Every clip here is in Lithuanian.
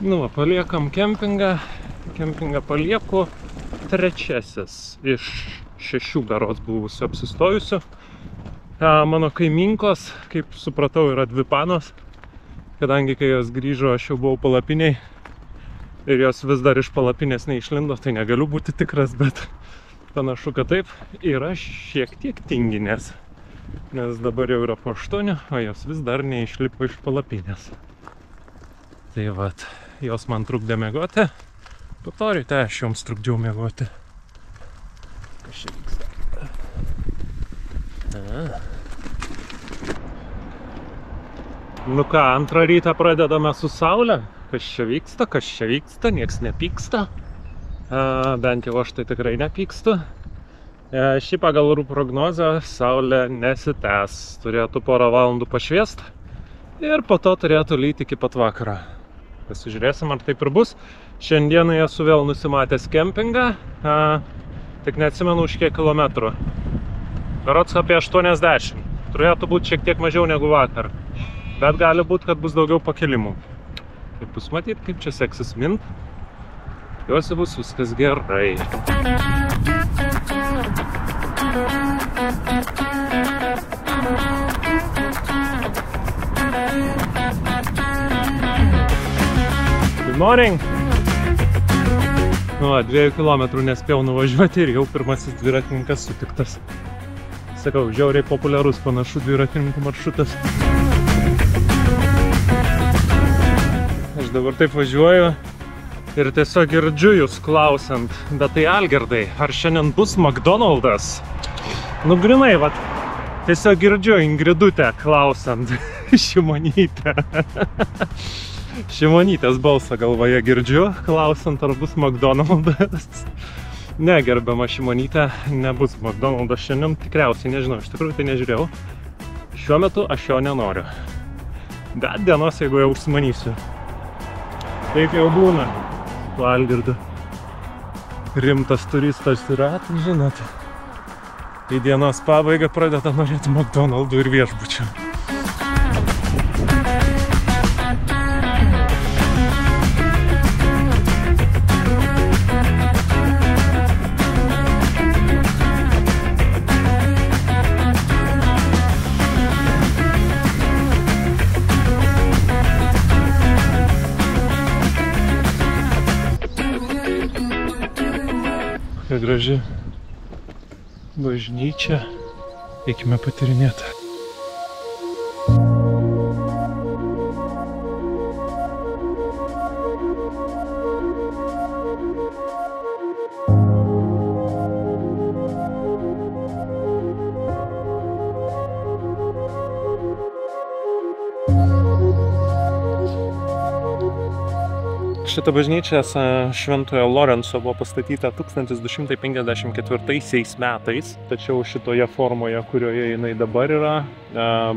Nu, paliekam kempingą. Kempingą palieku. Trečiasis iš 6 berods buvusių apsistojusių. Mano kaiminkos, kaip supratau, yra 2 panos. Kadangi kai jos grįžo, aš jau buvau palapiniai. Ir jos vis dar iš palapinės neišlindo, tai negaliu būti tikras, bet panašu, kad taip. Yra šiek tiek tinginės. Nes dabar jau yra po 8, o jos vis dar neišlipo iš palapinės. Tai vat, jos man trukdė miegoti. Po to ryte aš joms trukdžiau miegoti. Kas čia vyksta? Nu ką, antrą rytą pradedame su saule. Kas čia vyksta, nieks nepyksta. Bent jau aš tai tikrai nepykstu. Šį pagal orų prognozę saulė nesitęs. Turėtų porą valandų pašviest. Ir po to turėtų lyti iki pat vakaro. Pasižiūrėsim, ar taip ir bus. Šiandieną esu vėl nusimatęs kempingą. Tik neatsimenu už kiek kilometrų. Berods apie 80. Turėtų būti šiek tiek mažiau negu vakar. Bet gali būti, kad bus daugiau pakilimų. Taip bus matyti, kaip čia seksis mint. Tikiuosi bus viskas gerai. Good morning! Nu, 2 kilometrų nespėjau nuvažiuoti ir jau pirmasis dviratininkas sutiktas. Sakau, žiauriai populiarus panašu dviratininkų maršrutas. Aš dabar taip važiuoju ir tiesiog girdžiu jūs klausant, bet tai Algirdai, ar šiandien bus McDonald's? Nu, grinai, vat, tiesiog girdžiu Ingridutę klausant Šimonytę. Šimonytės balsą galvoje girdžiu, klausant, ar bus McDonald's. Ne, gerbiama Šimonytė, nebus McDonald's šiandien, tikriausiai, nežinau, iš tikrųjų tai nežiūrėjau. Šiuo metu aš jo nenoriu. Bet dienos, jeigu jau užsimanysiu. Taip jau būna, su Algirdu. Rimtas turistas yra, tai žinot. Į dienos pabaigą pradeda norėti McDonald'ų ir viešbučių. Graži bažnyčia. Eikime patyrinėti. Šita bažnyčia Šventojo Lorenco buvo pastatyta 1254 metais, tačiau šitoje formoje, kurioje jinai dabar yra,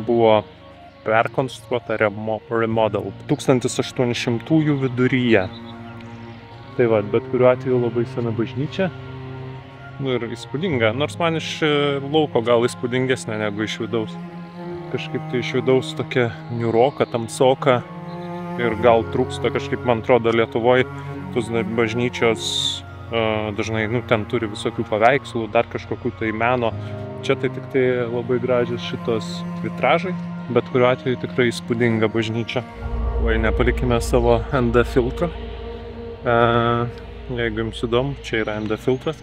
buvo perkonstruota, remodel 1800-ųjų viduryje. Tai va, bet kuriuo atveju labai sena bažnyčia. Nu ir įspūdinga, nors man iš lauko gal įspūdingesnė negu iš vidaus. Kažkaip tai iš vidaus tokia niūroka, tamsoka. Ir gal trūksta kažkaip, man atrodo, Lietuvoje tos bažnyčios dažnai, nu, ten turi visokių paveikslų, dar kažkokių tai meno. Čia tai tik tai labai gražios šitos vitražai, bet kuriuo atveju tikrai įspūdinga bažnyčia. Oi, nepalikime savo ND filtrą. Jeigu jums įdomu, čia yra ND filtras.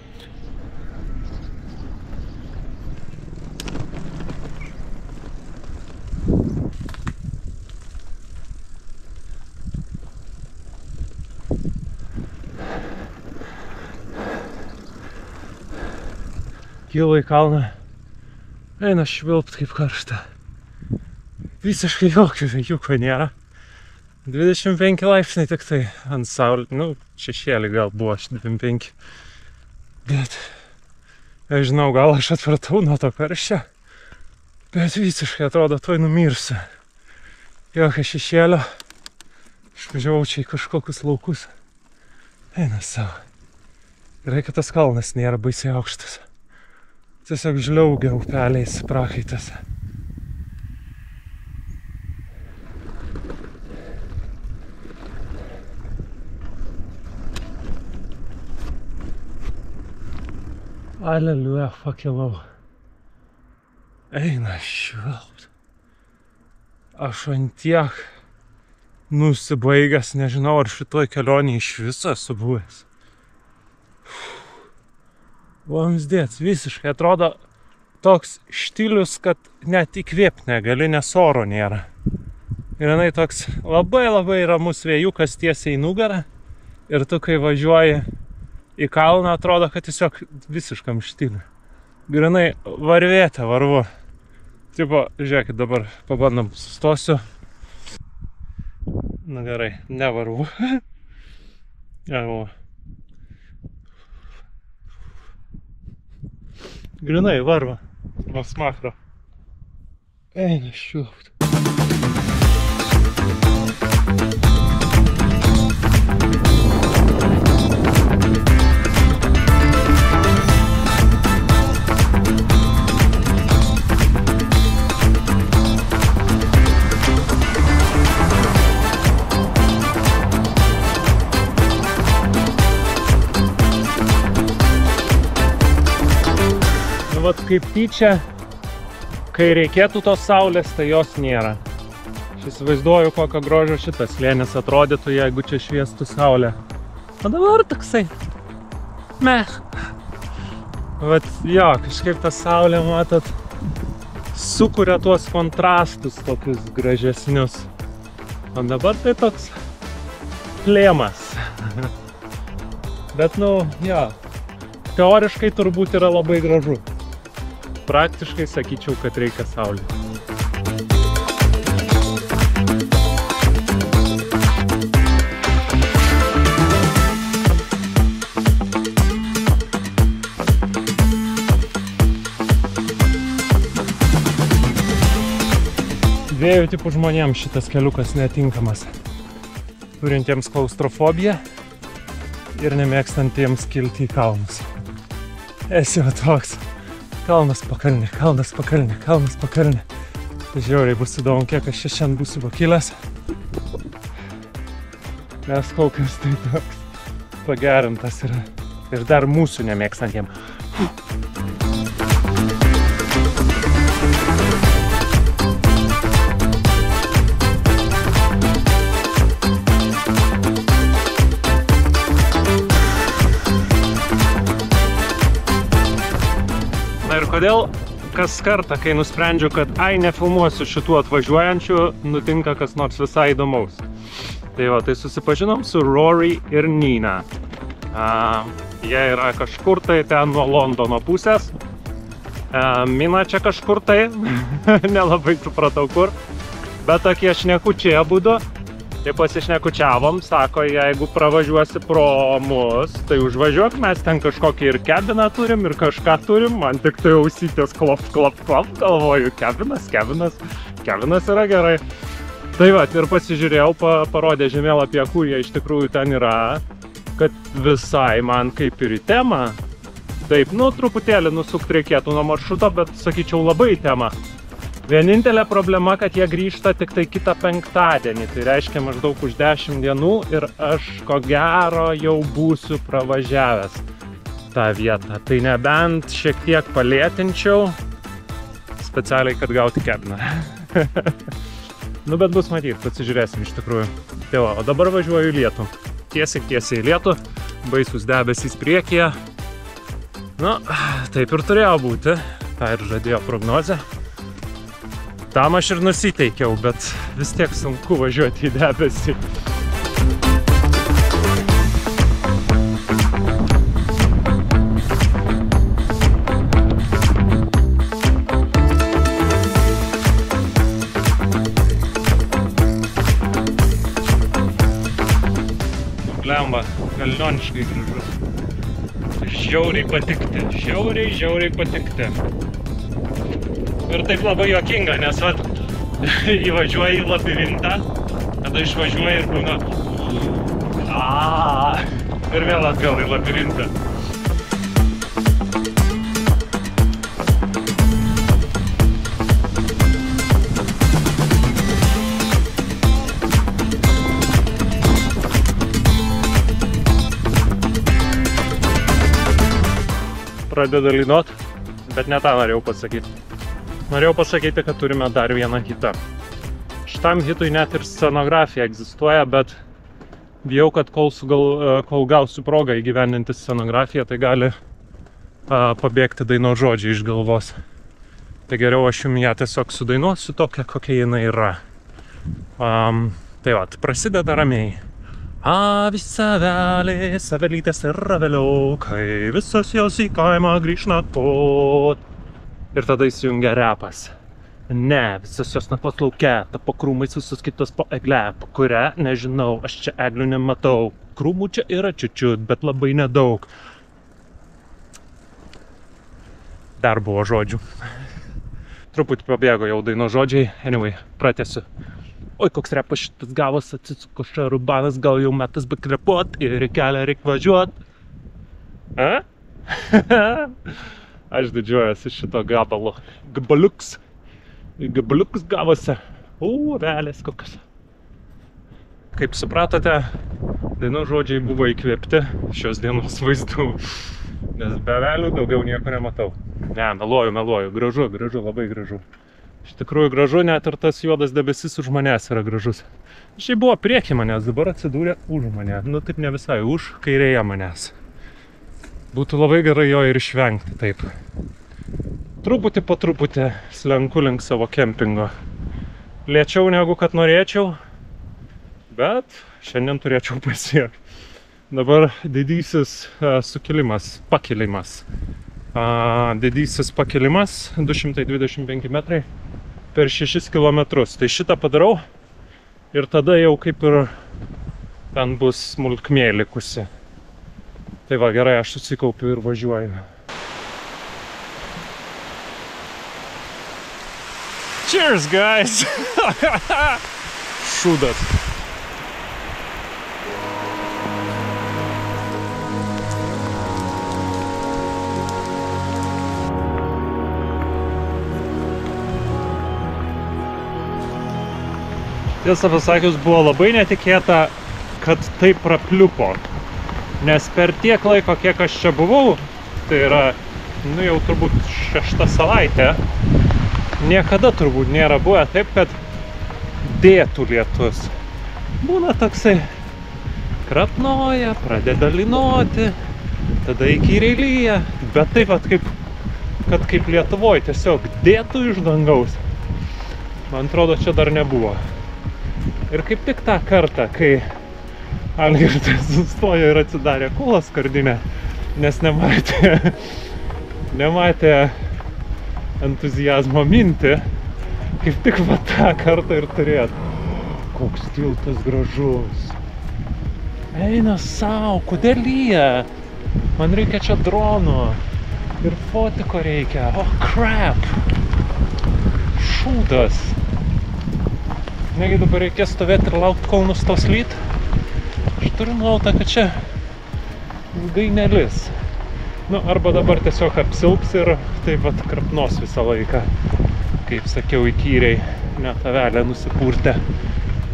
Kyla į kalną, eina švilpt kaip karšta. Visiškai jokio vėjuko nėra. 25 laipsniai tik tai ant saulė, nu, šešėlį gal buvo 25. Bet, aš žinau, gal aš atpratau nuo to karščio, bet visiškai atrodo, tuoj numirsiu. Jokio šešėlio, išvažiavau čia į kažkokius laukus. Eina savo. Gerai, kad tas kalnas nėra baisiai aukštas. Tiesiog žliaugia upeliais prakaitas. Aleliuja, pakilau. Eina švilpt. Aš ant tiek nusibaigęs, nežinau, ar šitoj kelionėje iš viso esu buvęs. Vamzdėts, visiškai atrodo toks štilius, kad net įkvėpt negali, nes oro nėra. Ir jinai toks labai ramus vėjukas tiesiai į nugarą. Ir tu, kai važiuoji į kalną, atrodo, kad tiesiog visiškam štiliui. Grinai varvėte varvu. Tipo, žiūrėkit, dabar pabandom, sustosiu. Na gerai, nevarvu. Grinai varva. Nuo smakro. Eina švilpt. Vat kaip tyčia, kai reikėtų tos saulės, tai jos nėra. Aš įsivaizduoju, kokio grožio šitas slėnis atrodytų, jeigu čia šviestų saulė. O dabar toksai meh. Vat jo, kažkaip ta saulė, matot, sukuria tuos kontrastus tokius gražesnius. O dabar tai toks plėmas. Bet, nu, jo, teoriškai turbūt yra labai gražu. Praktiškai sakyčiau, kad reikia saulės. Dviejų tipų žmonėms šitas keliukas netinkamas. Turintiems klaustrofobiją ir nemėgstantiems kilti į kalnus. Esi va toks. Kalnas pakalnė, kalnas pakalnė, kalnas pakalnė. Tai žiauriai bus įdomu, kiek aš šiandien būsiu pakilęs. Nes kol kas tai toks pagerintas yra. Ir dar mūsų nemėgstantiem. Ir kodėl kas kartą, kai nusprendžiu, kad nefilmuosiu šitų atvažiuojančių, nutinka kas nors visai įdomaus. Tai va, tai susipažinom su Rory ir Nina. Jie yra kažkur tai ten nuo Londono pusės. Mina čia kažkur tai, nelabai supratau kur. Bet tokie šnekučiai abudu. Tai pasišnekučiavom, sako, jeigu pravažiuosi pro mus, tai užvažiuok, mes ten kažkokį ir kebiną turim, ir kažką turim, man tik tai ausytės klop, galvoju, kebinas yra gerai. Tai va, ir pasižiūrėjau, parodė žemėlapyje, kur jie iš tikrųjų ten yra, kad visai man kaip ir į temą. Taip, nu, truputėlį nusukt reikėtų nuo maršruto, bet sakyčiau labai į temą. Vienintelė problema, kad jie grįžta tik tai kitą penktadienį, tai reiškia maždaug už 10 dienų ir aš ko gero jau būsiu pravažiavęs tą vietą. Tai nebent šiek tiek palėtinčiau, specialiai, kad gauti kebiną. Nu, bet bus matyt, pasižiūrėsim iš tikrųjų. Tai va, o dabar važiuoju į lietų. Tiesiai į lietų, baisus debesys priekyje. Nu, taip ir turėjo būti, tą ir žadėjo prognozė. Tam aš ir nusiteikiau, bet vis tiek sunku važiuoti į debesį. Blemba, kalnioniškai gražus. Žiauriai patikti. Ir taip labai juokinga, nes vat, įvažiuoji į labirintą, tada išvažiuoji ir būna ir vėl atgal į labirintą. pradeda lynuot, bet ne tą norėjau pasakyti. Norėjau pasakyti, kad turime dar vieną hitą. Šitam hitui net ir scenografija egzistuoja, bet bijau, kad kol gausiu progą įgyvendinti scenografiją, tai gali pabėgti dainos žodžiai iš galvos. Tai geriau aš jums ją tiesiog sudainuosiu tokią, kokia jinai yra. Tai vat, prasideda ramiai. Avys avelės, avelytės ir aveliau, kai visos jos į kaimą grįž nakvot. Ir tada įsijungia repas. Ne, visos jos nakvos lauke, ta po krūmais, visos kitos po egle, po kurią nežinau, aš čia eglių nematau. Krūmų čia yra čiučiut, bet labai nedaug. Dar buvo žodžių. Truputį pabėgo jau daino žodžiai, anyway, pratęsiu. Oi, koks repas šitas gavos, atsisuko šarubanas, gal jau metas bekrepuot ir į kelią reik važiuot. Aš didžiuojuosi šito gabalo. Gabaliuks gavosi. Avelės kokios. Kaip supratote, daino žodžiai buvo įkvėpti šios dienos vaizdų. Nes be avelių daugiau nieko nematau. Ne, meluoju, gražu, labai gražu. Iš tikrųjų gražu, net ir tas juodas debesis už manęs yra gražus. Šiaip buvo prieki manęs, dabar atsidūrė už mane. Nu taip ne visai, už kairėje manęs. Būtų labai gerai jo ir išvengti, taip. Truputį po truputį slenku link savo kempingo. Lėčiau negu kad norėčiau, bet šiandien turėčiau pasiekti. Dabar didysis pakilimas. Didysis pakilimas, 225 metrai per 6 kilometrus. Tai šitą padarau ir tada jau kaip ir ten bus smulkmė likusi. Tai va, gerai, aš susikaupiu ir važiuoju. Cheers, guys! Šūdas. Tiesą pasakius, buvo labai netikėta, kad taip prapliupo. Nes per tiek laiko, kiek aš čia buvau, tai yra, jau turbūt 6 savaitė, niekada turbūt nėra buvę taip, kad dėtų lietus. Būna toksai krapnoja, pradeda lynuoti, tada įkyriai lyja, bet taip pat kaip Lietuvoj tiesiog dėtų iš dangaus. Man atrodo, čia dar nebuvo. Ir kaip tik tą kartą, kai Algirdas sustojo ir atsidarė kolos skardinę, nes nematė entuziazmo minti, kaip tik va tą kartą ir turėt. Koks tiltas gražus. Eina sau, kodėl lyja? Man reikia čia drono. Ir fotiko reikia. Oh, crap. Šūdas. Negi dabar reikės stovėti ir laukti, kol nustos lyt. Aš turiu nuojautą, kad čia ilgai nelis. Arba dabar tiesiog apsilps ir taip vat krapnos visą laiką. Kaip sakiau, įkyriai, net avelė nusipurtė.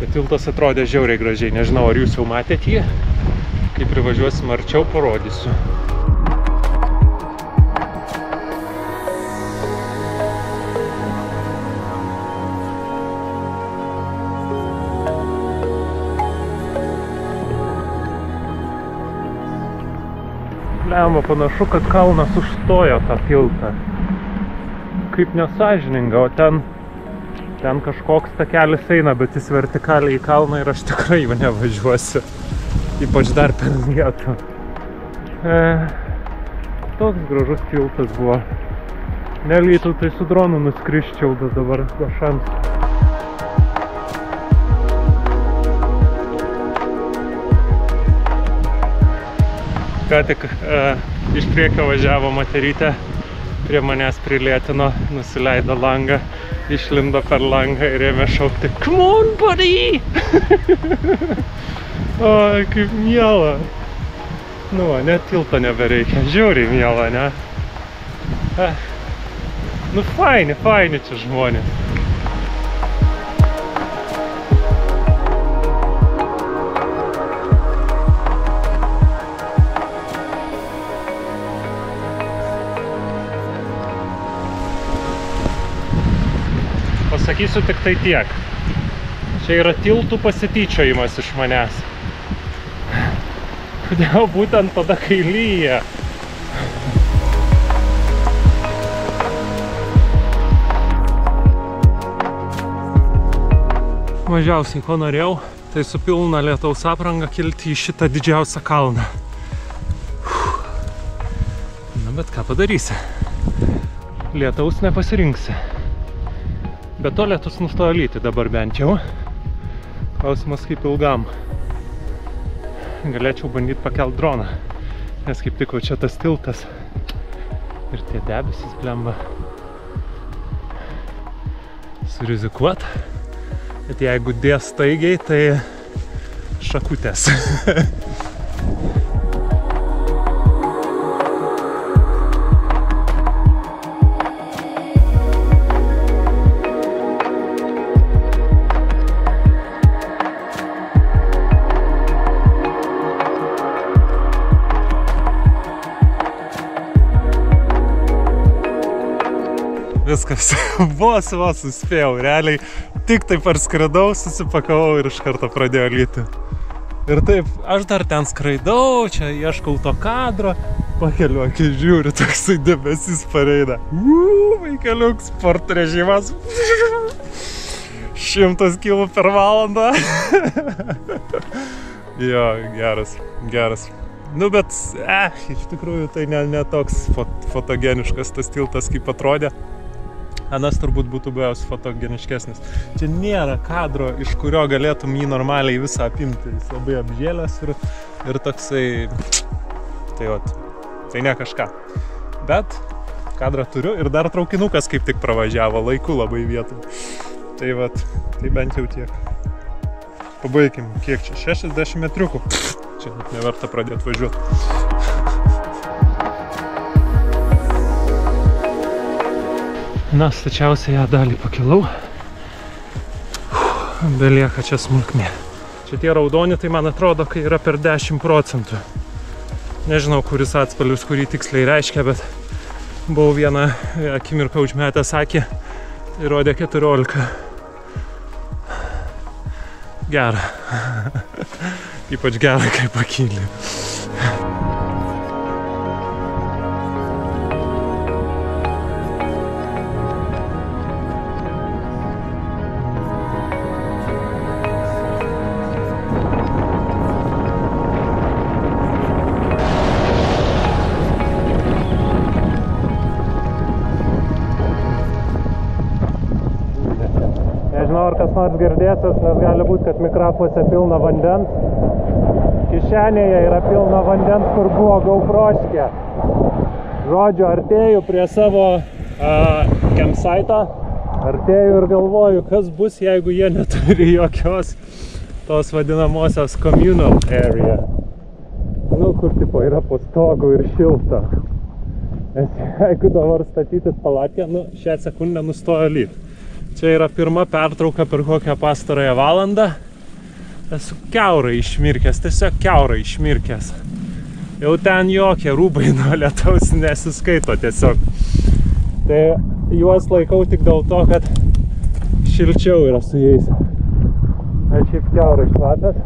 Bet tiltas atrodė žiauriai gražiai. Nežinau, ar jūs jau matėt jį. Kai privažiuosim arčiau, parodysiu. Lemba, panašu, kad kalnas užstojo tą tiltą. Kaip nesąžininga, o ten kažkoks takelis eina, bet jis vertikaliai į kalną ir aš tikrai jau nevažiuosiu. Ypač dar per lietų. Toks gražus tiltas buvo. Nelytų, tai su dronu nuskrisčiau, bet dabar be šansų. Ką tik iš priekio važiavo moterytė, prie manęs prilėtino, nusileido langą, išlindo per langą ir ėmė šaukti "Come on, buddy!" Oi, kaip miela. Net tilto nebereikia, žiauriai miela, ne? Faini čia žmonės. pasakysiu tik tai tiek. Čia yra tiltų pasityčiojimas iš manęs. Kodėl būtent tada, kai lyja? Mažiausiai, ko norėjau, tai su pilna lietaus apranga kilti į šitą didžiausią kalną. Na, bet ką padarysi? Lietaus nepasirinksi. Bet to lietus nustojo lyti dabar bent jau. Klausimas kaip ilgam. Galėčiau bandyti pakelt droną, nes kaip tik čia tas tiltas ir tie debesis blemba. Surizikuot, bet jeigu dės staigiai, tai šakutės. Viskas, vos suspėjau, realiai tik tai parskridau, susipakavau ir iš karto pradėjo lyti. Ir taip, aš dar ten skraidau, čia ieškau to kadro, pakeliu akį žiūriu, toksai debesis pareina. Vaikeliuk, sport režimas, 100 km per valandą. Jo, geras. Nu, bet, iš tikrųjų tai ne toks fotogeniškas tas tiltas, kaip atrodė. Anas turbūt būtų buvęs fotogeniškesnis. Čia nėra kadro, iš kurio galėtum jį normaliai visą apimti. Jis labai apžėlęs ir toksai... Tai ne kažką. Bet kadrą turiu ir dar traukinukas kaip tik pravažiavo, laiku labai vietų. Tai bent jau tiek. Pabaigim, kiek čia? 60 metriukų. Čia net neverta pradėti važiuoti. Na, stačiausiai ją dalį pakilau. Belieka čia smulkmė. Čia tie raudoni, tai man atrodo, kai yra per 10%. Nežinau, kuris atspalvis, kurį tiksliai reiškia, bet buvau vieną akimirką užmetęs akį, tai rodė 14. Gera. Ypač gera, kai pakyli. Ar kas nors girdėsis, nes gali būti, kad mikrofuose pilna vandens. Kišenėje yra pilna vandens, kur buvo GoProškė. Žodžiu, artėju prie savo campsite'o. Artėju ir galvoju, kas bus, jeigu jie neturi jokios tos vadinamosios communal area. Nu, kur tipo yra po stogu ir šilta. Nes jeigu dabar statytis palatkę, šią sekundę nustojo lyti. Čia yra pirma pertrauka per kokią pastarąją valandą. Esu kiaurai išmirkęs, tiesiog kiaurai išmirkęs. Jau ten jokie rūbai nuo lietaus nesiskaito tiesiog. Tai juos laikau tik dėl to, kad šilčiau yra su jais. Aš šiaip kiaurai šlapęs.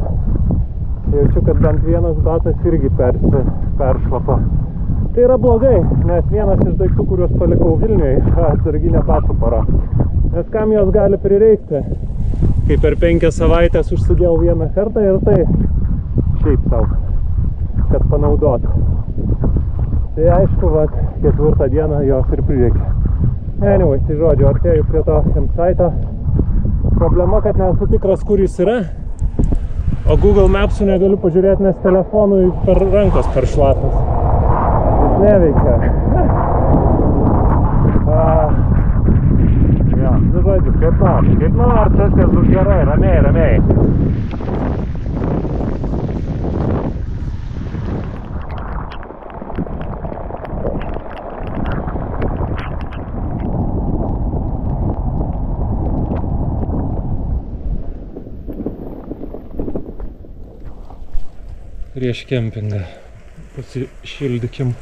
Jaučiu, kad bent vienas batas irgi peršlapa. Tai yra blogai, nes vienas iš daiktų, kuriuos palikau Vilniuje, atsarginė batų para. Nes kam jos gali prireikti, kai per 5 savaitės užsidėjau vieną kartą ir tai šiaip sau, kad panaudotų. Tai aišku, 4 dieną jos ir prireikia. Anyway, tai žodžiu, artėju prie to campsite'o. Problema, kad nesu tikras, kur jis yra, o Google Maps'ų negaliu pažiūrėti, nes telefonui per rankos per šlapas. Jis neveikia. Nu, žodžiu, kaip nors, viskas bus gerai, ramiai. Prieš kempingą pasišildykim.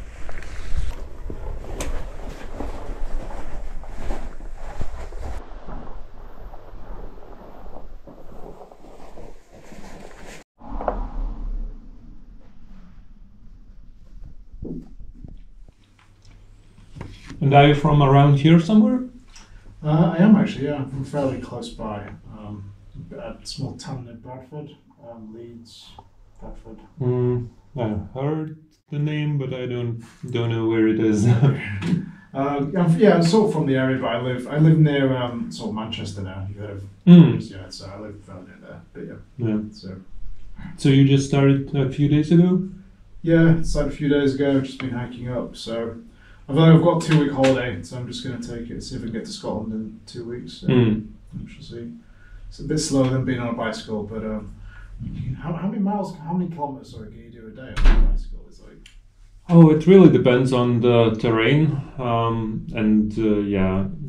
And are you from around here somewhere? I am actually, yeah. I'm fairly close by. A small town near Bradford, Leeds, Bradford. I heard the name, but I don't know where it is. I'm sort of from the area, but I live near sort of Manchester now. You've heard of yeah, so I live fairly near there. But yeah. So you just started a few days ago? Yeah, started a few days ago. I've just been hiking up. So I've got a 2-week holiday, so I'm just going to take it, see if I can get to Scotland in 2 weeks. We shall see. It's a bit slower than being on a bicycle, but how many kilometers can you do a day on a bicycle? It's like. Oh, it really depends on the terrain,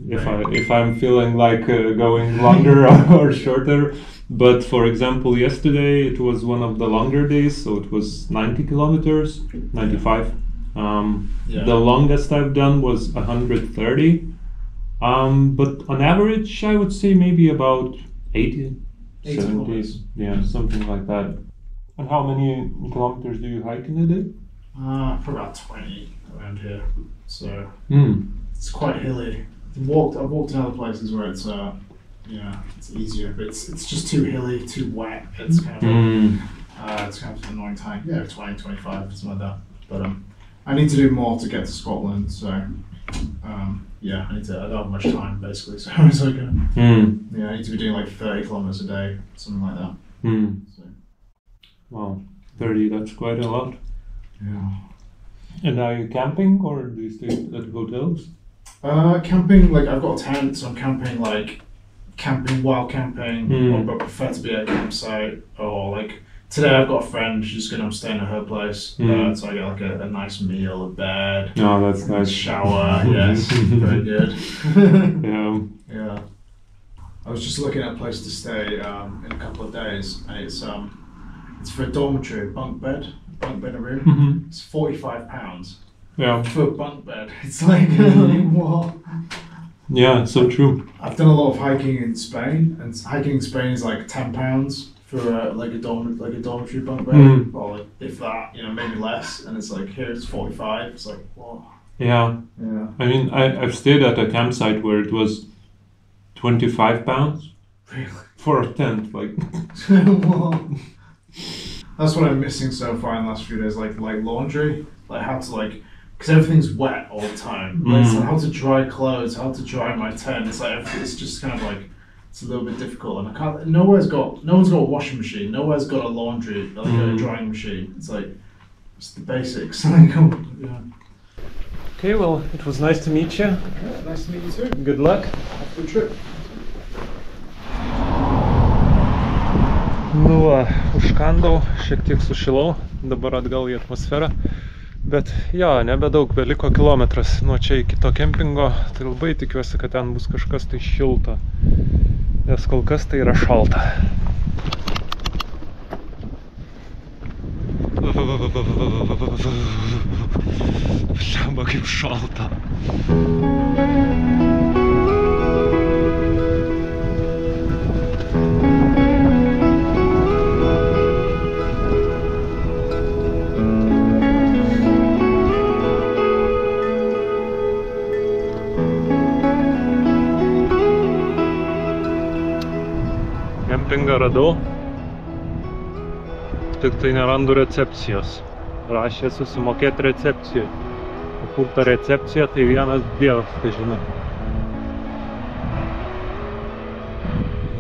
if I'm feeling like going longer or shorter. But for example, yesterday it was one of the longer days, so it was 90 kilometers, 95. The longest I've done was 130. But on average, I would say maybe about 80 70, yeah, something like that. And how many kilometers do you hike in a day? For about 20 around here. So it's quite hilly. I've walked in other places where it's it's easier, but it's just too hilly, too wet. It's kind of an annoying time. Yeah, 20, 25, something like that. But I need to do more to get to Scotland, so I don't have much time basically. So I was like, I need to be doing like 30 kilometers a day, something like that. So. Wow, 30, that's quite a lot. Yeah. And are you camping or do you stay at hotels? Camping, like I've got a tent, so I'm camping while camping, but I prefer to be at a campsite. Or like today I've got a friend, I'm staying at her place, so I get like a nice meal, a bed. Oh, that's nice. Shower, yes, very good. Yeah. I was just looking at a place to stay in a couple of days, and it's for a dormitory, bunk bed in a room. It's £45. Yeah. For a bunk bed, it's like what? Yeah, so true. I've done a lot of hiking in Spain, and hiking in Spain is like £10 for a dormitory bunk bed, or like if that, maybe less. And it's like here it's 45. It's like what? Yeah. I mean, I've stayed at a campsite where it was £25 for a tent. Like, what? That's what I'm missing so far in the last few days. Like laundry, like how to because everything's wet all the time. Like, so how to dry clothes, how to dry my tent. It's like it's just kind of like it's a little bit difficult, and I can't. No one's got a washing machine. Nowhere's got a laundry, a drying machine. It's like it's the basics. Okay, well, it was nice to meet you. Yeah, nice to meet you too. Good luck. Have a good trip. Nu va, užkandau, šiek tiek sušilau, dabar atgal į atmosferą. Bet jo, nebedaug, beliko kilometras nuo čia iki to kempingo, tai labai tikiuosi, kad ten bus kažkas tai šilto, nes kol kas tai yra šalta. Šaba kaip šalta. Kempingą radau, tik tai nerandu recepcijos. Rašė susimokėti recepcijai. O kur ta recepcija, tai vienas dievas, tai žinai.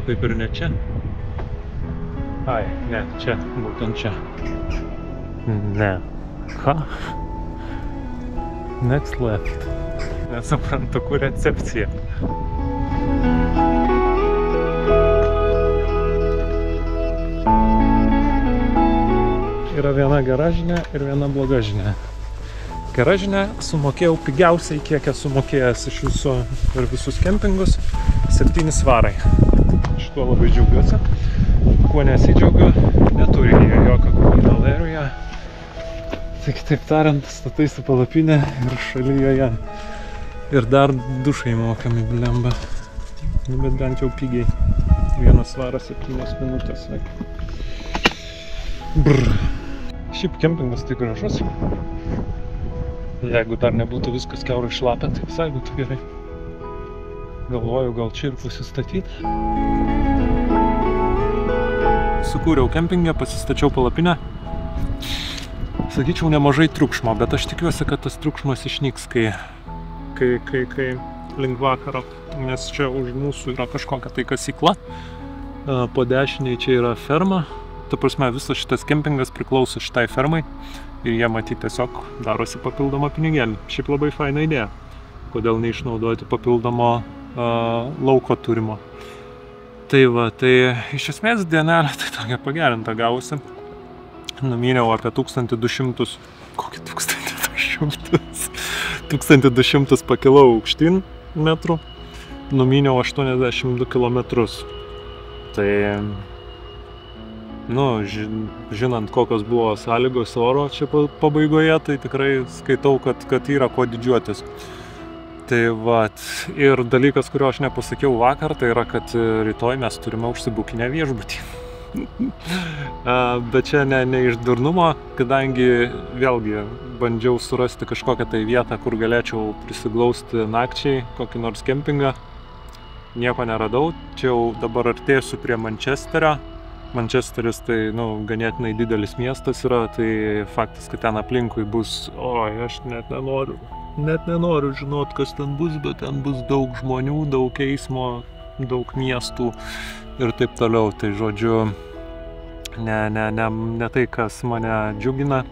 Kaip ir ne čia. Ai, ne, čia, būtent čia. Ne. Ką? Next left. Nesuprantu, kur recepcija. Yra viena gera žinia ir viena bloga žinia. Gera žinia, sumokėjau pigiausiai, kiek esu mokėjęs iš viso ir visus kempingus, 7 svarai. Šituo labai džiaugiuosi. Kuo nesidžiaugiu, neturi jie jokio communal area. Tai kitaip tariant, statai su palapinė ir šalia joje. Ir dar dušai mokami, blemba. Nu, bet bent jau pigiai. 1 svaras 7 minutės. Brr. Šiaip kempingas tai gražus. Jeigu dar nebūtų viskas kiaurai šlapia, tai visai būtų gerai. Galvoju, gal čia ir pasistatyti. Sukūriau kempingę, pasistačiau palapinę. Sakyčiau, nemažai triukšmo, bet aš tikiuosi, kad tas triukšmas išnyks, kai link vakaro, nes čia už mūsų yra kažkokia tai kasykla. Po dešiniai čia yra ferma. Ta prasme, visas šitas kempingas priklauso šitai fermai ir jie matyti tiesiog darosi papildomą pinigėlį. Šiaip labai faina idėja. Kodėl neišnaudoti papildomo lauko turimo. Tai va, tai iš esmės dienelė tai tokia pagerinta gausi. Numyniau apie 1200, kokį 1200? 1200 pakilau aukštyn metrų, numyniau 82 kilometrus. Tai, nu, žinant, kokios buvo sąlygos oro čia pabaigoje, tai tikrai skaitau, kad yra ko didžiuotis. Tai vat, ir dalykas, kurio aš nepasakiau vakar, tai yra, kad rytoj mes turime užsibukinę viešbutį. Bet čia ne iš durnumo, kadangi vėlgi bandžiau surasti kažkokią tai vietą, kur galėčiau prisiglausti nakčiai, kokį nors kempingą. Nieko neradau. Čia jau dabar artėsiu prie Mančesterio. Mančesteris tai, nu, ganėtinai didelis miestas yra, tai faktas, kad ten aplinkui bus, aš net nenoriu žinot, kas ten bus, bet ten bus daug žmonių, daug eismo, daug miestų ir taip toliau. Tai žodžiu, ne tai, kas mane džiugina,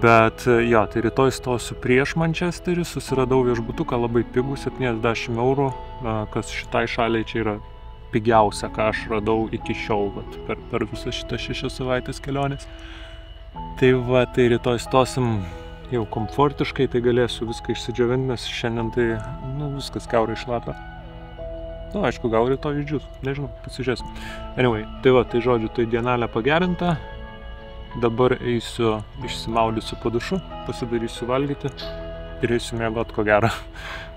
bet jo, tai rytoj stosiu prieš Mančesterį, susiradau viešbutuką labai pigų, 70 eurų, kas šitai šaliai čia yra pigiausia, ką aš radau iki šiol, per visą šitą 6 savaitės kelionės. Tai va, tai rytoj stosim jau komfortiškai, tai galėsiu viską išsidžiovinti, nes šiandien tai, nu, viskas kiaurai šlapia. Nu, aišku, gal rytoj išdžius, nežinau, pasižiūrėsim. Anyway, tai va, tai žodžiu, tai dienelė pagerinta. Dabar eisiu, išsimaudysiu po dušu, pasidarysiu valgyti ir eisiu miegot, ko gero.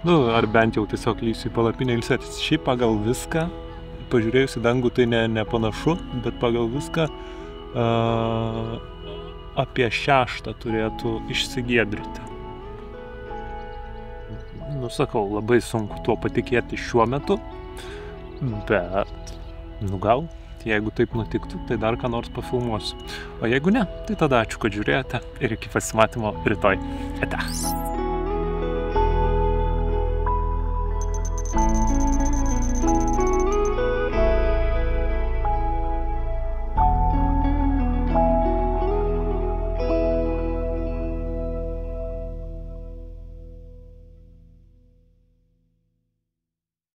Nu, ar bent jau tiesiog lysiu į palapinę ilsėtis. Šiaip pagal viską, pažiūrėjus į dangų, tai nepanašu, bet pagal viską apie 6 turėtų išsigiedryti. Nu, sakau, labai sunku tuo patikėti šiuo metu, bet, nu gal, jeigu taip nutiktų, tai dar ką nors pafilmuosiu. O jeigu ne, tai tada ačiū, kad žiūrėjote ir iki pasimatymo rytoj. Ate.